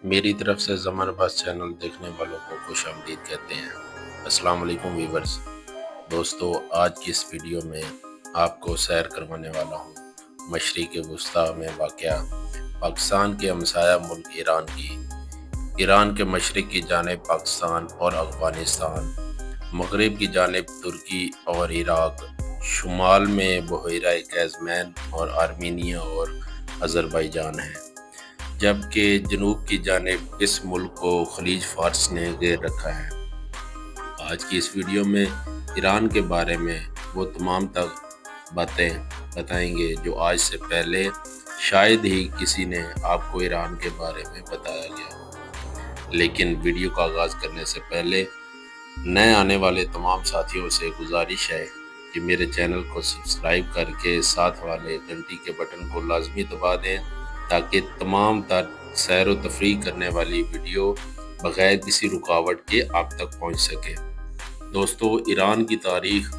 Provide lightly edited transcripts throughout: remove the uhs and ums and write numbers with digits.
میری طرف سے زمان باز چینل دیکھنے والوں کو خوش آمدید کہتے ہیں۔ السلام علیکم ویورز۔ دوستو، آج کی اس ویڈیو میں آپ کو سیر کروانے والا ہوں مشرق وسطیٰ میں واقع پاکستان کے ہمسایہ ملک ایران کے مشرق کی جانب پاکستان اور افغانستان، مغرب کی جانب ترکی اور عراق، شمال میں بحیرہ کیزمین اور آرمینیا اور آذربائیجان ہے، جبکہ جنوب کی جانب اس ملک کو خلیج فارس نے گھیر رکھا ہے۔ آج کی اس ویڈیو میں ایران کے بارے میں وہ تمام باتیں بتائیں گے جو آج سے پہلے شاید ہی کسی نے آپ کو ایران کے بارے میں بتایا گیا ہو۔ لیکن ویڈیو کا آغاز کرنے سے پہلے نئے آنے والے تمام ساتھیوں سے گزارش ہے کہ میرے چینل کو سبسکرائب کر کے ساتھ والے گھنٹی کے بٹن کو لازمی دبا دیں تاکہ تمام تر سیر و تفریح کرنے والی ویڈیو بغیر کسی رکاوٹ کے آپ تک پہنچ سکے۔ دوستو، ایران کی تاریخ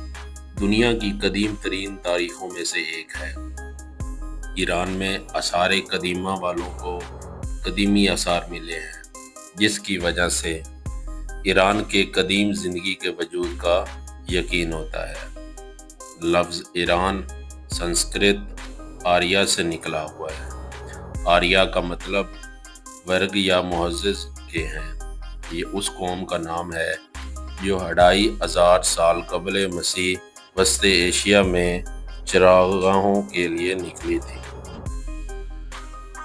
دنیا کی قدیم ترین تاریخوں میں سے ایک ہے۔ ایران میں آثار قدیمہ والوں کو قدیمی آثار ملے ہیں، جس کی وجہ سے ایران کے قدیم زندگی کے وجود کا یقین ہوتا ہے۔ لفظ ایران سنسکرت آریہ سے نکلا ہوا ہے۔ آریہ کا مطلب ورگ یا معزز کے ہیں۔ یہ اس قوم کا نام ہے جو 2500 سال قبل مسیح وسط ایشیا میں چراغاہوں کے لیے نکلی تھی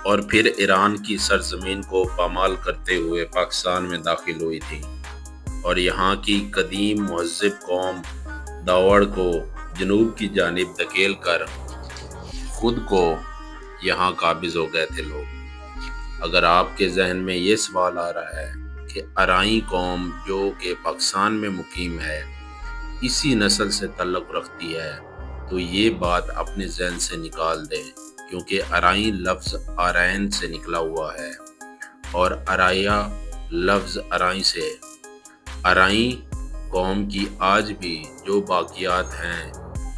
اور پھر ایران کی سرزمین کو پامال کرتے ہوئے پاکستان میں داخل ہوئی تھی، اور یہاں کی قدیم مہذب قوم داوڑ کو جنوب کی جانب دھکیل کر خود کو یہاں قابض ہو گئے تھے لوگ۔ اگر آپ کے ذہن میں یہ سوال آ رہا ہے کہ ارائیں قوم جو کہ پاکستان میں مقیم ہے اسی نسل سے تعلق رکھتی ہے، تو یہ بات اپنے ذہن سے نکال دیں، کیونکہ ارائیں لفظ آرین سے نکلا ہوا ہے اور ارایا لفظ ارائیں سے۔ ارائیں قوم کی آج بھی جو باقیات ہیں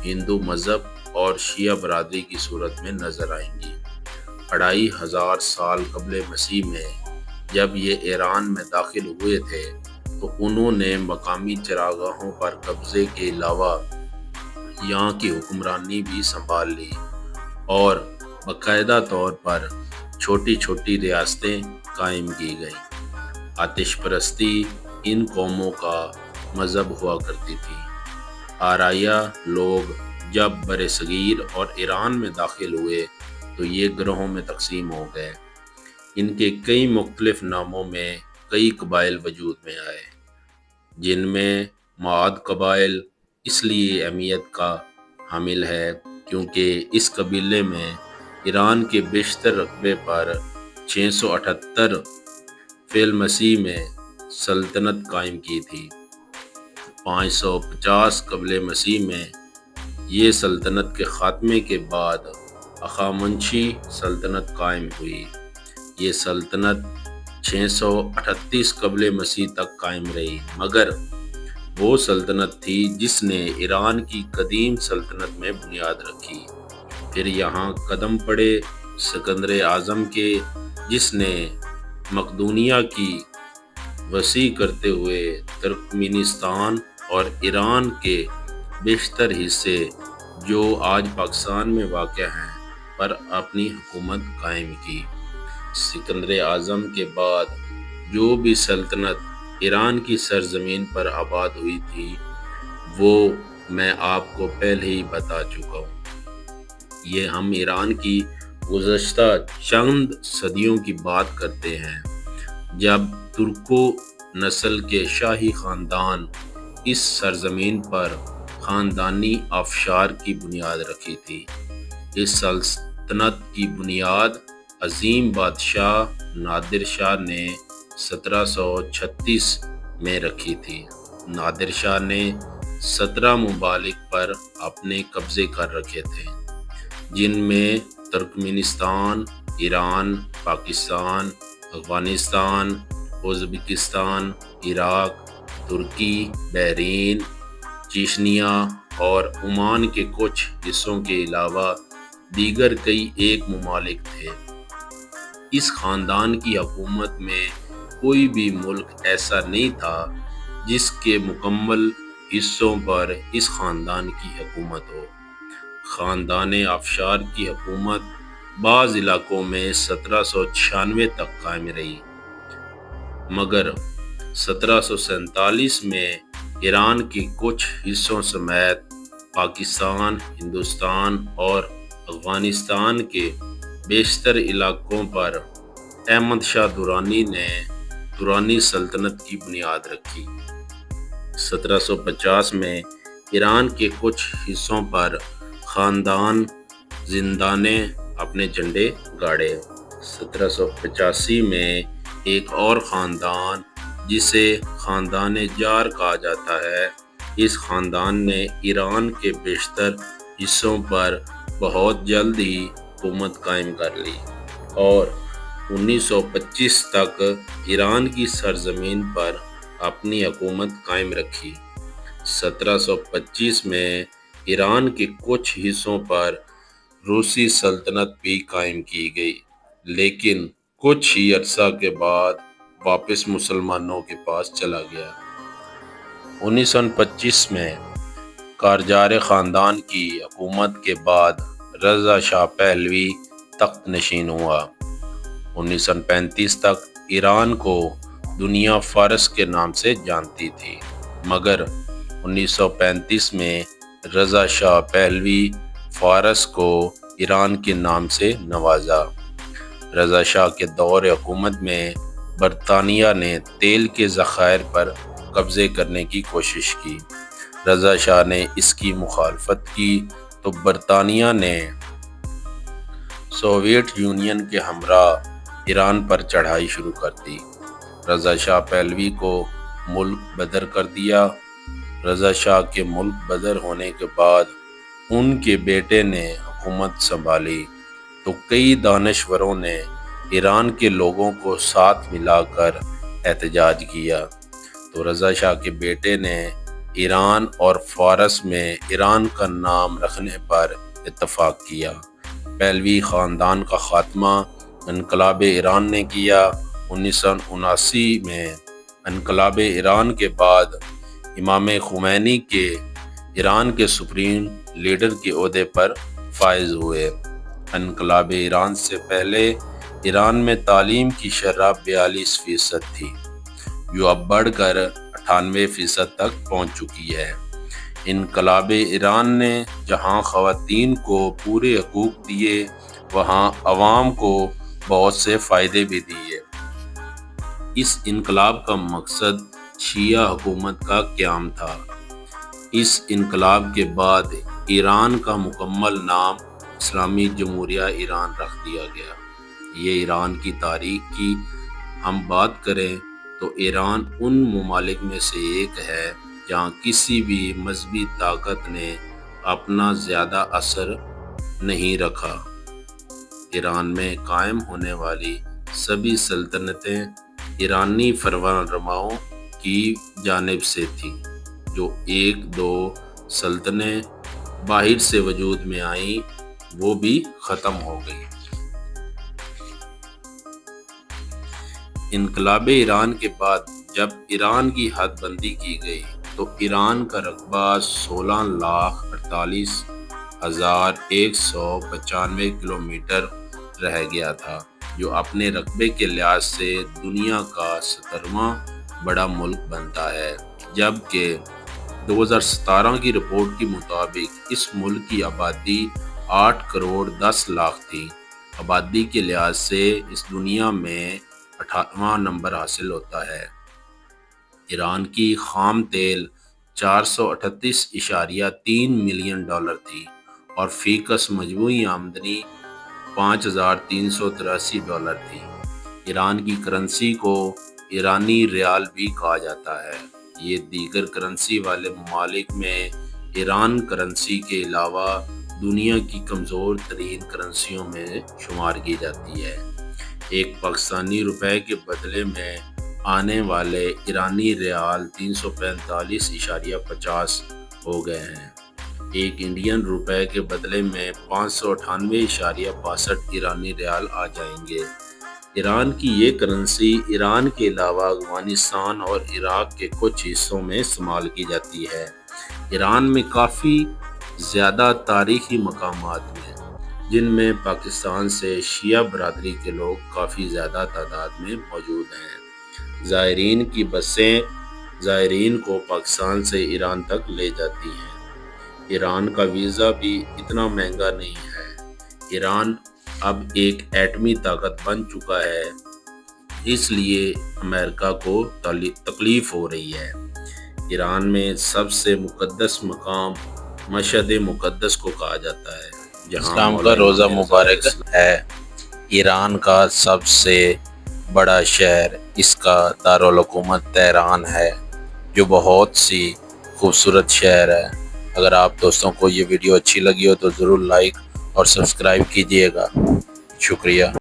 ہندو مذہب اور شیعہ برادری کی صورت میں نظر آئیں گی۔ 2500 سال قبل مسیح میں جب یہ ایران میں داخل ہوئے تھے تو انہوں نے مقامی چراگاہوں پر قبضے کے علاوہ یہاں کی حکمرانی بھی سنبھال لی اور باقاعدہ طور پر چھوٹی چھوٹی ریاستیں قائم کی گئیں۔ آتش پرستی ان قوموں کا مذہب ہوا کرتی تھی۔ آریہ لوگ جب برصغیر اور ایران میں داخل ہوئے تو یہ گروہوں میں تقسیم ہو گئے۔ ان کے کئی مختلف ناموں میں کئی قبائل وجود میں آئے، جن میں معاد قبائل اس لیے اہمیت کا حامل ہے کیونکہ اس قبیلے میں ایران کے بیشتر رقبے پر 678 فی المسیح میں سلطنت قائم کی تھی۔ 550 قبل مسیح میں یہ سلطنت کے خاتمے کے بعد ہخامنشی سلطنت قائم ہوئی۔ یہ سلطنت 638 قبل مسیح تک قائم رہی، مگر وہ سلطنت تھی جس نے ایران کی قدیم سلطنت میں بنیاد رکھی۔ پھر یہاں قدم پڑے سکندر اعظم کے، جس نے مقدونیہ کی وسیع کرتے ہوئے ترکمانستان اور ایران کے بیشتر حصے جو آج پاکستان میں واقع ہیں پر اپنی حکومت قائم کی۔ سکندر اعظم کے بعد جو بھی سلطنت ایران کی سرزمین پر آباد ہوئی تھی وہ میں آپ کو پہلے ہی بتا چکا ہوں۔ یہ ہم ایران کی گزشتہ چند صدیوں کی بات کرتے ہیں جب ترکو نسل کے شاہی خاندان اس سرزمین پر خاندانی آبشار کی بنیاد رکھی تھی۔ اس سلطنت کی بنیاد عظیم بادشاہ نادر شاہ نے 1736 میں رکھی تھی۔ نادر شاہ نے 17 ممالک پر اپنے قبضے کر رکھے تھے، جن میں ترکمانستان، ایران، پاکستان، افغانستان، ازبکستان، عراق، ترکی، بحرین، چیچنیا اور عمان کے کچھ حصوں کے علاوہ دیگر کئی ایک ممالک تھے۔ اس خاندان کی حکومت میں کوئی بھی ملک ایسا نہیں تھا جس کے مکمل حصوں پر اس خاندان کی حکومت ہو۔ خاندان آفشار کی حکومت بعض علاقوں میں 1796 تک قائم رہی، مگر 1747 میں ایران کے کچھ حصوں سمیت پاکستان، ہندوستان اور افغانستان کے بیشتر علاقوں پر احمد شاہ درانی نے درانی سلطنت کی بنیاد رکھی۔ 1750 میں ایران کے کچھ حصوں پر خاندان زندہ نے اپنے جھنڈے گاڑے۔ 1785 میں ایک اور خاندان جسے خاندان جار کہا جاتا ہے، اس خاندان نے ایران کے بیشتر حصوں پر بہت جلد ہی حکومت قائم کر لی اور 1925 تک ایران کی سرزمین پر اپنی حکومت قائم رکھی۔ 1725 میں ایران کے کچھ حصوں پر روسی سلطنت بھی قائم کی گئی، لیکن کچھ ہی عرصہ کے بعد واپس مسلمانوں کے پاس چلا گیا۔ 1925 میں قاجار خاندان کی حکومت کے بعد رضا شاہ پہلوی تخت نشین ہوا۔ 1935 تک ایران کو دنیا فارس کے نام سے جانتی تھی، مگر 1935 میں رضا شاہ پہلوی فارس کو ایران کے نام سے نوازا۔ رضا شاہ کے دور حکومت میں برطانیہ نے تیل کے ذخائر پر قبضے کرنے کی کوشش کی۔ رضا شاہ نے اس کی مخالفت کی تو برطانیہ نے سوویت یونین کے ہمراہ ایران پر چڑھائی شروع کر دی۔ رضا شاہ پہلوی کو ملک بدر کر دیا۔ رضا شاہ کے ملک بدر ہونے کے بعد ان کے بیٹے نے حکومت سنبھالی تو کئی دانشوروں نے ایران کے لوگوں کو ساتھ ملا کر احتجاج کیا، تو رضا شاہ کے بیٹے نے ایران اور فارس میں ایران کا نام رکھنے پر اتفاق کیا۔ پہلوی خاندان کا خاتمہ انقلاب ایران نے کیا۔ 1979 میں انقلاب ایران کے بعد امام خمینی کے ایران کے سپریم لیڈر کے عہدے پر فائز ہوئے۔ انقلاب ایران سے پہلے ایران میں تعلیم کی شرح 42% تھی، جو اب بڑھ کر 98% تک پہنچ چکی ہے۔ انقلاب ایران نے جہاں خواتین کو پورے حقوق دیے، وہاں عوام کو بہت سے فائدے بھی دیے۔ اس انقلاب کا مقصد شیعہ حکومت کا قیام تھا۔ اس انقلاب کے بعد ایران کا مکمل نام اسلامی جمہوریہ ایران رکھ دیا گیا۔ یہ ایران کی تاریخ کی ہم بات کریں تو ایران ان ممالک میں سے ایک ہے جہاں کسی بھی مذہبی طاقت نے اپنا زیادہ اثر نہیں رکھا۔ ایران میں قائم ہونے والی سبھی سلطنتیں ایرانی فرمانرواؤں کی جانب سے تھیں، جو ایک دو سلطنتیں باہر سے وجود میں آئیں وہ بھی ختم ہو گئی۔ انقلاب ایران کے بعد جب ایران کی حد بندی کی گئی تو ایران کا رقبہ 16,48,195 کلومیٹر رہ گیا تھا، جو اپنے رقبے کے لحاظ سے دنیا کا 17واں بڑا ملک بنتا ہے، جبکہ 2017 کی رپورٹ کے مطابق اس ملک کی آبادی 8,10,00,000 تھی۔ آبادی کے لحاظ سے اس دنیا میں 18واں نمبر حاصل ہوتا ہے۔ ایران کی خام تیل 438.3 ملین ڈالر تھی اور فی کس مجموعی آمدنی 5,383 ڈالر تھی۔ ایران کی کرنسی کو ایرانی ریال بھی کہا جاتا ہے۔ یہ دیگر کرنسی والے ممالک میں ایران کرنسی کے علاوہ دنیا کی کمزور ترین کرنسیوں میں شمار کی جاتی ہے۔ ایک پاکستانی روپے کے بدلے میں آنے والے ایرانی ریال 345.50 ہو گئے ہیں۔ ایک انڈین روپے کے بدلے میں 598.62 ایرانی ریال آ جائیں گے۔ ایران کی یہ کرنسی ایران کے علاوہ افغانستان اور عراق کے کچھ حصوں میں استعمال کی جاتی ہے۔ ایران میں کافی زیادہ تاریخی مقامات ہیں جن میں پاکستان سے شیعہ برادری کے لوگ کافی زیادہ تعداد میں موجود ہیں۔ زائرین کی بسیں زائرین کو پاکستان سے ایران تک لے جاتی ہیں۔ ایران کا ویزا بھی اتنا مہنگا نہیں ہے۔ ایران اب ایک ایٹمی طاقت بن چکا ہے، اس لیے امریکہ کو تکلیف ہو رہی ہے۔ ایران میں سب سے مقدس مقام مشہد مقدس کو کہا جاتا ہے، جہاں اسلام کا روزہ مبارک ہے۔ ایران کا سب سے بڑا شہر اس کا دارالحکومت تہران ہے، جو بہت سی خوبصورت شہر ہے۔ اگر آپ دوستوں کو یہ ویڈیو اچھی لگی ہو تو ضرور لائک اور سبسکرائب کیجیے گا۔ شکریہ۔